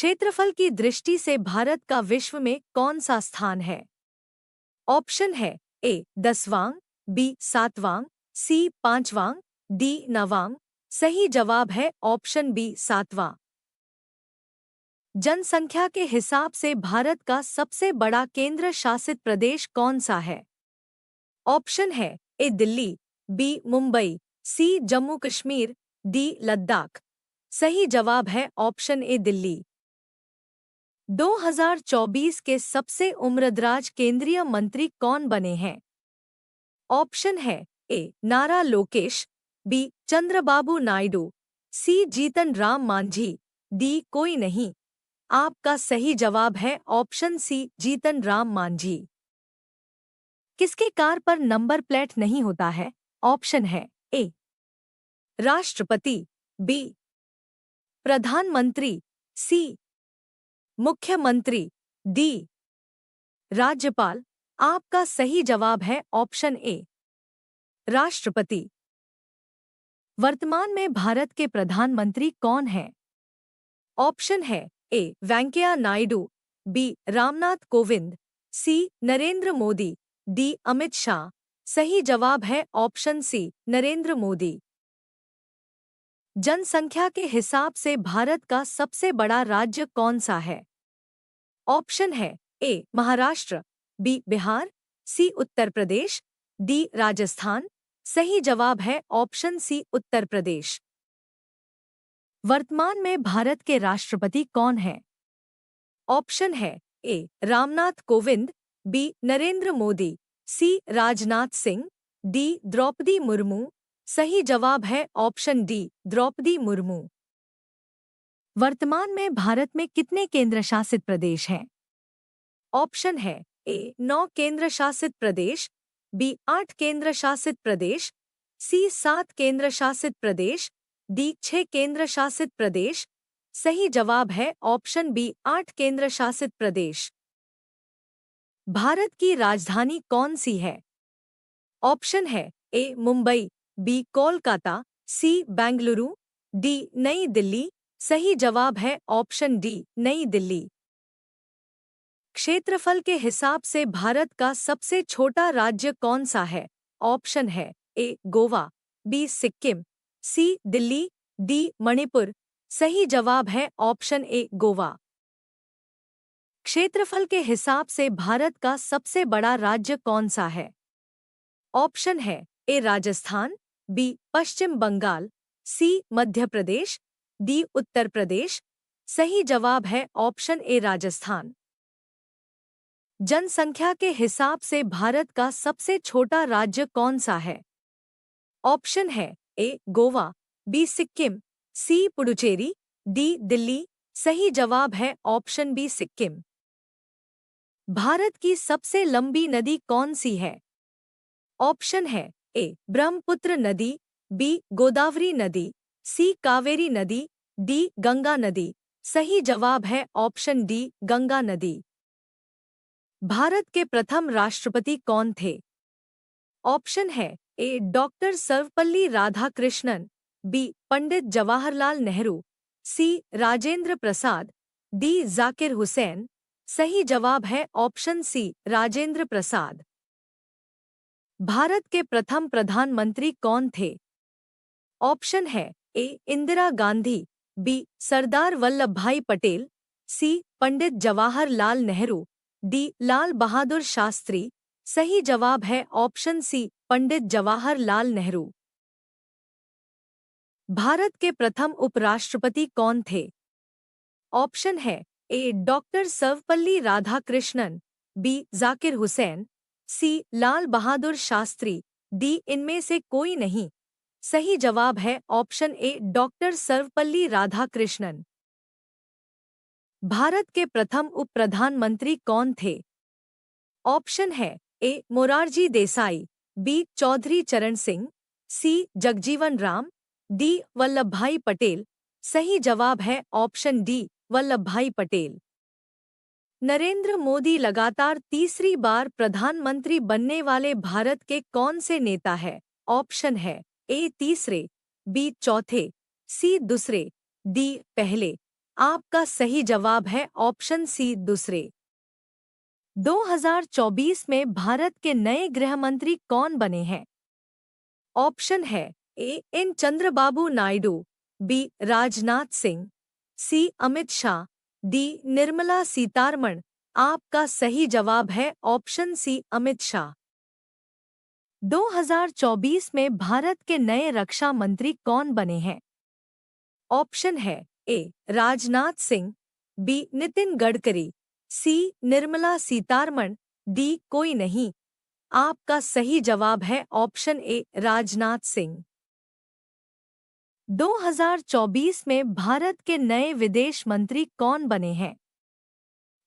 क्षेत्रफल की दृष्टि से भारत का विश्व में कौन सा स्थान है? ऑप्शन है ए 10वां, बी 7वां, सी 5वां, डी 9वां। सही जवाब है ऑप्शन बी 7वां। जनसंख्या के हिसाब से भारत का सबसे बड़ा केंद्र शासित प्रदेश कौन सा है? ऑप्शन है ए दिल्ली, बी मुंबई, सी जम्मू कश्मीर, डी लद्दाख। सही जवाब है ऑप्शन ए दिल्ली। 2024 के सबसे उम्रदराज केंद्रीय मंत्री कौन बने हैं? ऑप्शन है ए नारा लोकेश, बी चंद्रबाबू नायडू, सी जीतन राम मांझी, डी कोई नहीं। आपका सही जवाब है ऑप्शन सी जीतन राम मांझी। किसके कार पर नंबर प्लेट नहीं होता है? ऑप्शन है ए राष्ट्रपति, बी प्रधानमंत्री, सी मुख्यमंत्री, डी राज्यपाल। आपका सही जवाब है ऑप्शन ए राष्ट्रपति। वर्तमान में भारत के प्रधानमंत्री कौन हैं? ऑप्शन है ए वेंकैया नायडू, बी रामनाथ कोविंद, सी नरेंद्र मोदी, डी अमित शाह। सही जवाब है ऑप्शन सी नरेंद्र मोदी। जनसंख्या के हिसाब से भारत का सबसे बड़ा राज्य कौन सा है? ऑप्शन है ए महाराष्ट्र, बी बिहार, सी उत्तर प्रदेश, डी राजस्थान। सही जवाब है ऑप्शन सी उत्तर प्रदेश। वर्तमान में भारत के राष्ट्रपति कौन हैं? ऑप्शन है ए रामनाथ कोविंद, बी नरेंद्र मोदी, सी राजनाथ सिंह, डी द्रौपदी मुर्मू। सही जवाब है ऑप्शन डी द्रौपदी मुर्मू। वर्तमान में भारत में कितने केंद्र शासित प्रदेश हैं? ऑप्शन है ए 9 केंद्र शासित प्रदेश, बी 8 केंद्र शासित प्रदेश, सी 7 केंद्र शासित प्रदेश, डी 6 केंद्र शासित प्रदेश। सही जवाब है ऑप्शन बी 8 केंद्र शासित प्रदेश। भारत की राजधानी कौन सी है? ऑप्शन है ए मुंबई, बी कोलकाता, सी बेंगलुरु, डी नई दिल्ली। सही जवाब है ऑप्शन डी नई दिल्ली। क्षेत्रफल के हिसाब से भारत का सबसे छोटा राज्य कौन सा है? ऑप्शन है ए गोवा, बी सिक्किम, सी दिल्ली, डी मणिपुर। सही जवाब है ऑप्शन ए गोवा। क्षेत्रफल के हिसाब से भारत का सबसे बड़ा राज्य कौन सा है? ऑप्शन है ए राजस्थान, बी पश्चिम बंगाल, सी मध्य प्रदेश, डी उत्तर प्रदेश। सही जवाब है ऑप्शन ए राजस्थान। जनसंख्या के हिसाब से भारत का सबसे छोटा राज्य कौन सा है? ऑप्शन है ए गोवा, बी सिक्किम, सी पुडुचेरी, डी दिल्ली। सही जवाब है ऑप्शन बी सिक्किम। भारत की सबसे लंबी नदी कौन सी है? ऑप्शन है ए ब्रह्मपुत्र नदी, बी गोदावरी नदी, सी कावेरी नदी, डी गंगा नदी। सही जवाब है ऑप्शन डी गंगा नदी। भारत के प्रथम राष्ट्रपति कौन थे? ऑप्शन है ए डॉक्टर सर्वपल्ली राधाकृष्णन, बी पंडित जवाहरलाल नेहरू, सी राजेंद्र प्रसाद, डी जाकिर हुसैन। सही जवाब है ऑप्शन सी राजेंद्र प्रसाद। भारत के प्रथम प्रधानमंत्री कौन थे? ऑप्शन है ए इंदिरा गांधी, बी सरदार वल्लभ भाई पटेल, सी पंडित जवाहरलाल नेहरू, डी लाल बहादुर शास्त्री। सही जवाब है ऑप्शन सी पंडित जवाहरलाल नेहरू। भारत के प्रथम उपराष्ट्रपति कौन थे? ऑप्शन है ए डॉक्टर सर्वपल्ली राधाकृष्णन, बी जाकिर हुसैन, सी लाल बहादुर शास्त्री, डी इनमें से कोई नहीं। सही जवाब है ऑप्शन ए डॉक्टर सर्वपल्ली राधाकृष्णन। भारत के प्रथम उप प्रधानमंत्री कौन थे? ऑप्शन है ए मोरारजी देसाई, बी चौधरी चरण सिंह, सी जगजीवन राम, डी वल्लभ भाई पटेल। सही जवाब है ऑप्शन डी वल्लभ भाई पटेल। नरेंद्र मोदी लगातार तीसरी बार प्रधानमंत्री बनने वाले भारत के कौन से नेता है? ऑप्शन है ए तीसरे, बी चौथे, सी दूसरे, डी पहले। आपका सही जवाब है ऑप्शन सी दूसरे। 2024 में भारत के नए गृह मंत्री कौन बने हैं? ऑप्शन है A N Chandrababu Naidu, B Rajnath Singh, C Amit Shah, D Nirmala Sitharaman. आपका सही जवाब है ऑप्शन सी अमित शाह। 2024 में भारत के नए रक्षा मंत्री कौन बने हैं? ऑप्शन है ए राजनाथ सिंह, बी नितिन गडकरी, सी निर्मला सीतारमण, डी कोई नहीं। आपका सही जवाब है ऑप्शन ए राजनाथ सिंह। 2024 में भारत के नए विदेश मंत्री कौन बने हैं?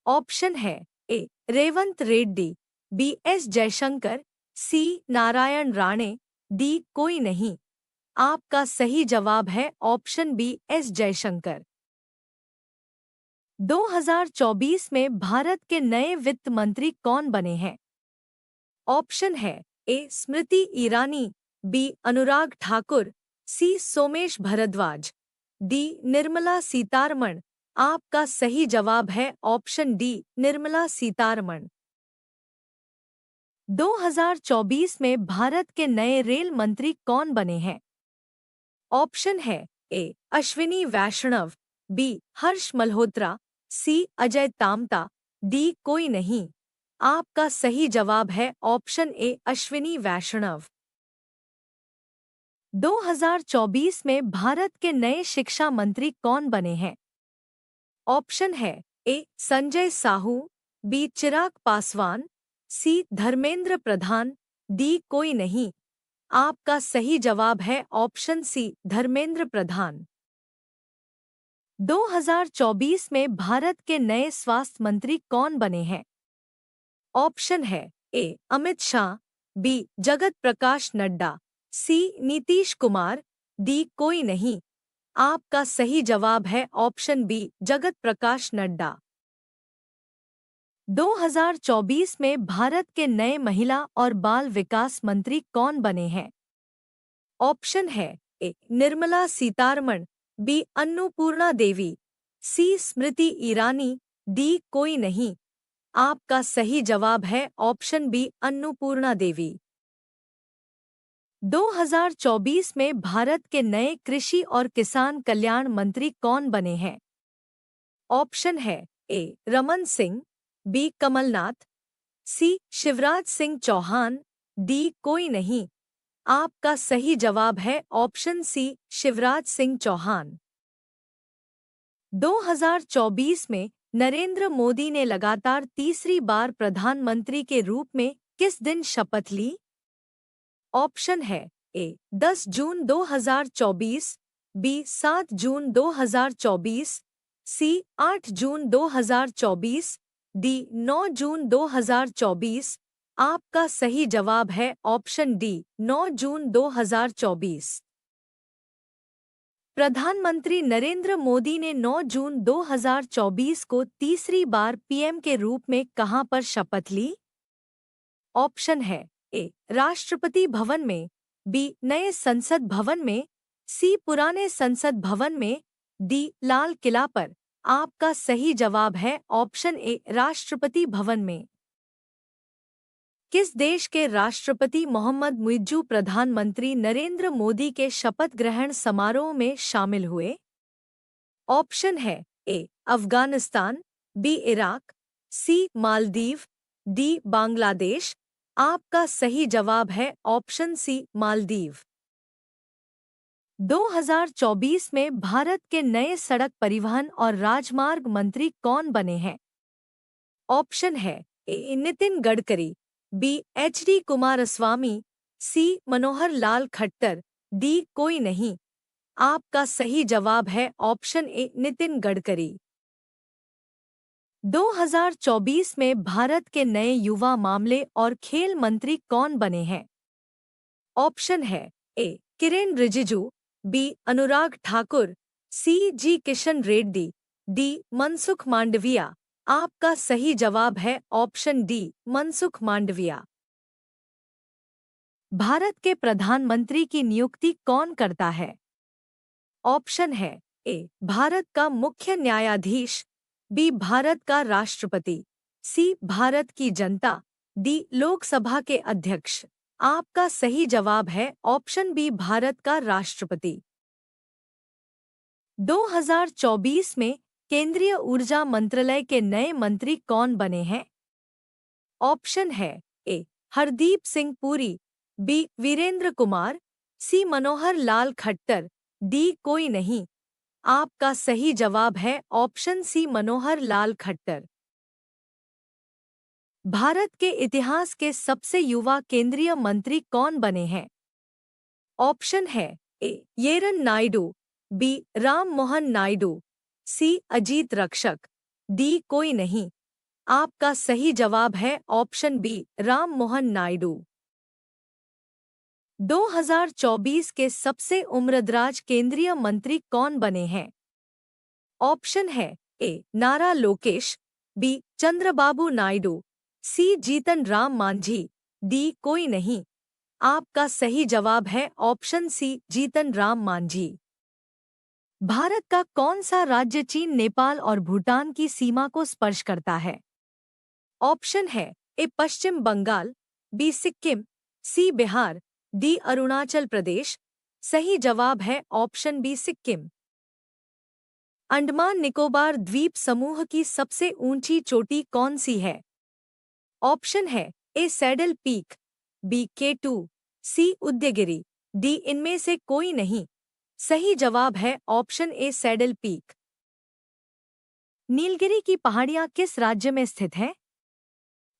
ऑप्शन है ए रेवंत रेड्डी, बी एस जयशंकर, सी नारायण राणे, डी कोई नहीं। आपका सही जवाब है ऑप्शन बी एस जयशंकर। 2024 में भारत के नए वित्त मंत्री कौन बने हैं? ऑप्शन है ए स्मृति ईरानी, बी अनुराग ठाकुर, सी सोमेश भारद्वाज, डी निर्मला सीतारमण। आपका सही जवाब है ऑप्शन डी निर्मला सीतारमण। 2024 में भारत के नए रेल मंत्री कौन बने हैं? ऑप्शन है ए अश्विनी वैष्णव, बी हर्ष मल्होत्रा, सी अजय तामता, डी कोई नहीं। आपका सही जवाब है ऑप्शन ए अश्विनी वैष्णव। 2024 में भारत के नए शिक्षा मंत्री कौन बने हैं? ऑप्शन है ए संजय साहू, बी चिराग पासवान, सी धर्मेंद्र प्रधान, डी कोई नहीं। आपका सही जवाब है ऑप्शन सी धर्मेंद्र प्रधान। 2024 में भारत के नए स्वास्थ्य मंत्री कौन बने हैं? ऑप्शन है ए अमित शाह, बी जगत प्रकाश नड्डा, सी नीतीश कुमार, डी कोई नहीं। आपका सही जवाब है ऑप्शन बी जगत प्रकाश नड्डा। 2024 में भारत के नए महिला और बाल विकास मंत्री कौन बने हैं? ऑप्शन है ए निर्मला सीतारमण, बी अन्नपूर्णा देवी, सी स्मृति ईरानी, डी कोई नहीं। आपका सही जवाब है ऑप्शन बी अन्नपूर्णा देवी। 2024 में भारत के नए कृषि और किसान कल्याण मंत्री कौन बने हैं? ऑप्शन है ए रमन सिंह, बी कमलनाथ, सी शिवराज सिंह चौहान, डी कोई नहीं। आपका सही जवाब है ऑप्शन सी शिवराज सिंह चौहान। 2024 में नरेंद्र मोदी ने लगातार तीसरी बार प्रधानमंत्री के रूप में किस दिन शपथ ली? ऑप्शन है ए 10 जून 2024, बी 7 जून 2024, सी 8 जून 2024, डी 9 जून 2024। आपका सही जवाब है ऑप्शन डी 9 जून 2024। प्रधानमंत्री नरेंद्र मोदी ने 9 जून 2024 को तीसरी बार पीएम के रूप में कहां पर शपथ ली? ऑप्शन है ए राष्ट्रपति भवन में, बी नए संसद भवन में, सी पुराने संसद भवन में, डी लाल किला पर। आपका सही जवाब है ऑप्शन ए राष्ट्रपति भवन में। किस देश के राष्ट्रपति मोहम्मद मुइज्जू प्रधानमंत्री नरेंद्र मोदी के शपथ ग्रहण समारोह में शामिल हुए? ऑप्शन है ए अफगानिस्तान, बी इराक, सी मालदीव, डी बांग्लादेश। आपका सही जवाब है ऑप्शन सी मालदीव। 2024 में भारत के नए सड़क परिवहन और राजमार्ग मंत्री कौन बने हैं? ऑप्शन है A Nitin Gadkari, B H D Kumaraswamy, C Manohar Lal Khattar, D कोई नहीं। आपका सही जवाब है ऑप्शन ए नितिन गडकरी। 2024 में भारत के नए युवा मामले और खेल मंत्री कौन बने हैं? ऑप्शन है ए किरेन रिजिजू, बी अनुराग ठाकुर, सी जी किशन रेड्डी, डी मनसुख मांडविया। आपका सही जवाब है ऑप्शन डी मनसुख मांडविया। भारत के प्रधानमंत्री की नियुक्ति कौन करता है? ऑप्शन है ए भारत का मुख्य न्यायाधीश, बी भारत का राष्ट्रपति, सी भारत की जनता, डी लोकसभा के अध्यक्ष। आपका सही जवाब है ऑप्शन बी भारत का राष्ट्रपति। 2024 में केंद्रीय ऊर्जा मंत्रालय के नए मंत्री कौन बने हैं? ऑप्शन है ए हरदीप सिंह पुरी, बी वीरेंद्र कुमार, सी मनोहर लाल खट्टर, डी कोई नहीं। आपका सही जवाब है ऑप्शन सी मनोहर लाल खट्टर। भारत के इतिहास के सबसे युवा केंद्रीय मंत्री कौन बने हैं? ऑप्शन है ए येरन नायडू, बी राम मोहन नायडू, सी अजीत रक्षक, डी कोई नहीं। आपका सही जवाब है ऑप्शन बी राम मोहन नायडू। 2024 के सबसे उम्रदराज केंद्रीय मंत्री कौन बने हैं? ऑप्शन है ए नारा लोकेश, बी चंद्रबाबू नायडू, सी जीतन राम मांझी, डी कोई नहीं। आपका सही जवाब है ऑप्शन सी जीतन राम मांझी। भारत का कौन सा राज्य चीन, नेपाल और भूटान की सीमा को स्पर्श करता है? ऑप्शन है ए पश्चिम बंगाल, बी सिक्किम, सी बिहार, डी अरुणाचल प्रदेश। सही जवाब है ऑप्शन बी सिक्किम। अंडमान निकोबार द्वीप समूह की सबसे ऊंची चोटी कौन सी है? ऑप्शन है ए सैडल पीक, बी K2, सी उदयगिरी, डी इनमें से कोई नहीं। सही जवाब है ऑप्शन ए सैडल पीक। नीलगिरी की पहाड़ियां किस राज्य में स्थित हैं?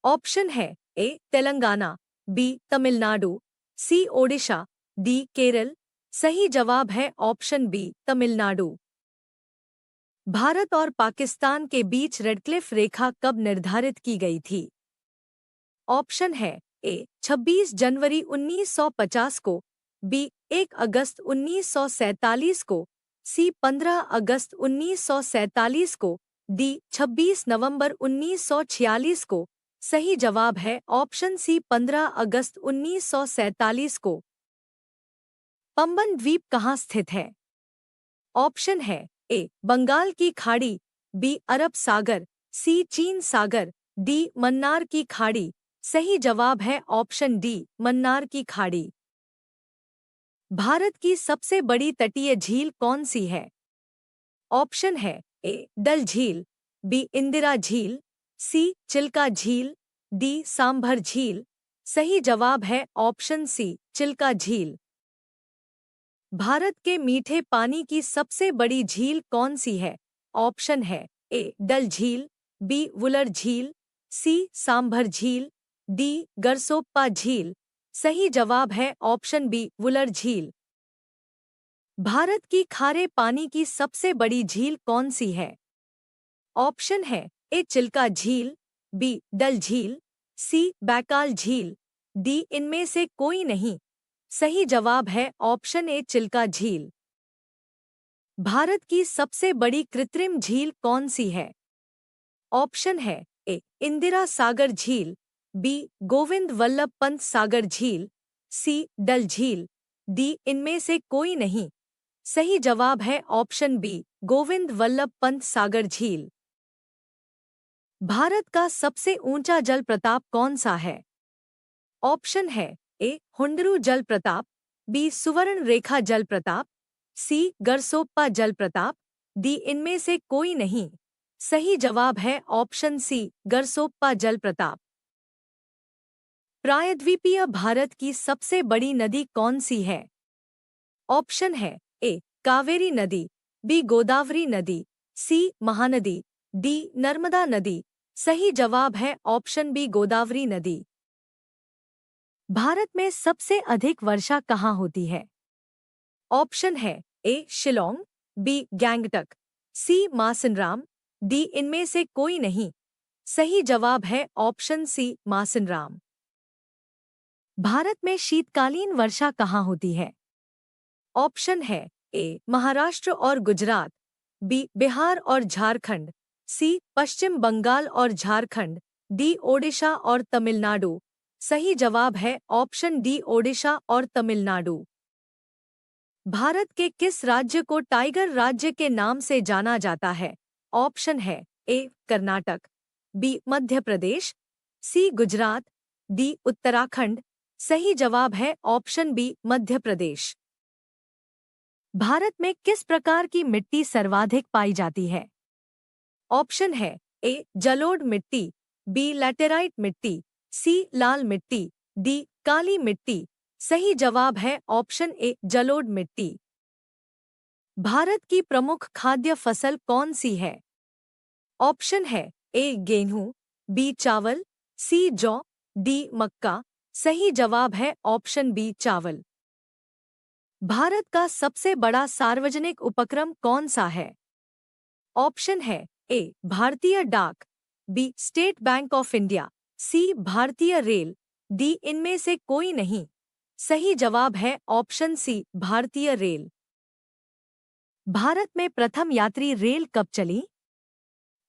ऑप्शन है ए तेलंगाना, बी तमिलनाडु, सी ओडिशा, डी केरल। सही जवाब है ऑप्शन बी तमिलनाडु। भारत और पाकिस्तान के बीच रेडक्लिफ रेखा कब निर्धारित की गई थी? ऑप्शन है ए 26 जनवरी 1950 को, बी 1 अगस्त 1947 को, सी 15 अगस्त 1947 को, डी 26 नवंबर 1946 को। सही जवाब है ऑप्शन सी 15 अगस्त 1947 को। पंबन द्वीप कहाँ स्थित है? ऑप्शन है ए बंगाल की खाड़ी, बी अरब सागर, सी चीन सागर, डी मन्नार की खाड़ी। सही जवाब है ऑप्शन डी मन्नार की खाड़ी। भारत की सबसे बड़ी तटीय झील कौन सी है? ऑप्शन है ए डल झील, बी इंदिरा झील, सी चिल्का झील, डी सांभर झील। सही जवाब है ऑप्शन सी चिल्का झील। भारत के मीठे पानी की सबसे बड़ी झील कौन सी है? ऑप्शन है ए डल झील, बी वुलर झील, सी सांभर झील, डी गरसोप्पा झील। सही जवाब है ऑप्शन बी वुलर झील। भारत की खारे पानी की सबसे बड़ी झील कौन सी है? ऑप्शन है ए चिल्का झील, बी डल झील, सी बैकाल झील, डी इनमें से कोई नहीं। सही जवाब है ऑप्शन ए चिल्का झील। भारत की सबसे बड़ी कृत्रिम झील कौन सी है? ऑप्शन है ए इंदिरा सागर झील, बी गोविंद वल्लभ पंत सागर झील, सी डल झील, डी इनमें से कोई नहीं। सही जवाब है ऑप्शन बी गोविंद वल्लभ पंत सागर झील। भारत का सबसे ऊंचा जल प्रताप कौन सा है? ऑप्शन है ए हुंडरू जल प्रताप, बी सुवर्ण रेखा जल प्रताप, सी गरसोप्पा जल प्रताप, डी इनमें से कोई नहीं। सही जवाब है ऑप्शन सी गरसोप्पा जल प्रताप। प्रायद्वीपीय भारत की सबसे बड़ी नदी कौन सी है? ऑप्शन है ए कावेरी नदी, बी गोदावरी नदी, सी महानदी, डी नर्मदा नदी। सही जवाब है ऑप्शन बी गोदावरी नदी। भारत में सबसे अधिक वर्षा कहाँ होती है? ऑप्शन है ए शिलोंग, बी गैंगटक, सी मासिनराम, डी इनमें से कोई नहीं। सही जवाब है ऑप्शन सी मासिनराम। भारत में शीतकालीन वर्षा कहाँ होती है? ऑप्शन है ए महाराष्ट्र और गुजरात, बी बिहार और झारखंड, सी पश्चिम बंगाल और झारखंड, डी ओडिशा और तमिलनाडु। सही जवाब है ऑप्शन डी ओडिशा और तमिलनाडु। भारत के किस राज्य को टाइगर राज्य के नाम से जाना जाता है? ऑप्शन है ए कर्नाटक, बी मध्य प्रदेश, सी गुजरात, डी उत्तराखंड। सही जवाब है ऑप्शन बी मध्य प्रदेश। भारत में किस प्रकार की मिट्टी सर्वाधिक पाई जाती है? ऑप्शन है ए जलोढ़ मिट्टी, बी लैटेराइट मिट्टी, सी लाल मिट्टी, डी काली मिट्टी। सही जवाब है ऑप्शन ए जलोढ़ मिट्टी। भारत की प्रमुख खाद्य फसल कौन सी है? ऑप्शन है ए गेहूं, बी चावल, सी जौ, डी मक्का। सही जवाब है ऑप्शन बी चावल। भारत का सबसे बड़ा सार्वजनिक उपक्रम कौन सा है? ऑप्शन है A Bharatiya Dak, B State Bank of India, C Bharatiya Rail, D इनमें से कोई नहीं। सही जवाब है option C Bharatiya rail. Bharat में प्रथम यात्री रेल कब चली?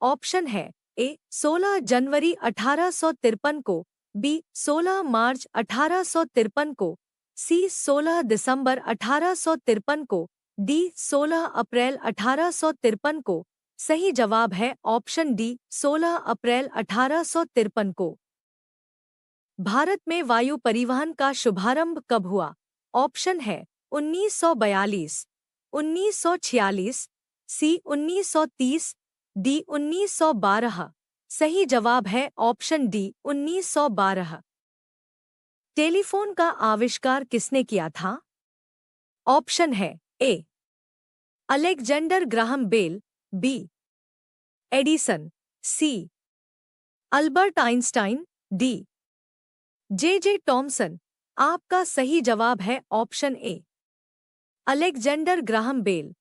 ऑप्शन है ए 16 जनवरी 1853 को, बी 16 मार्च 1853 को, सी 16 दिसंबर 1853 को, डी 16 अप्रैल 1853 को। सही जवाब है ऑप्शन डी 16 अप्रैल 1853 को। भारत में वायु परिवहन का शुभारंभ कब हुआ? ऑप्शन है 1942, 1946, सी 1930, डी 1912। सही जवाब है ऑप्शन डी 1912। टेलीफोन का आविष्कार किसने किया था? ऑप्शन है A Alexander Graham Bell, B Edison, C Albert Einstein, D J Thomson. आपका सही जवाब है option A Alexander Graham bell.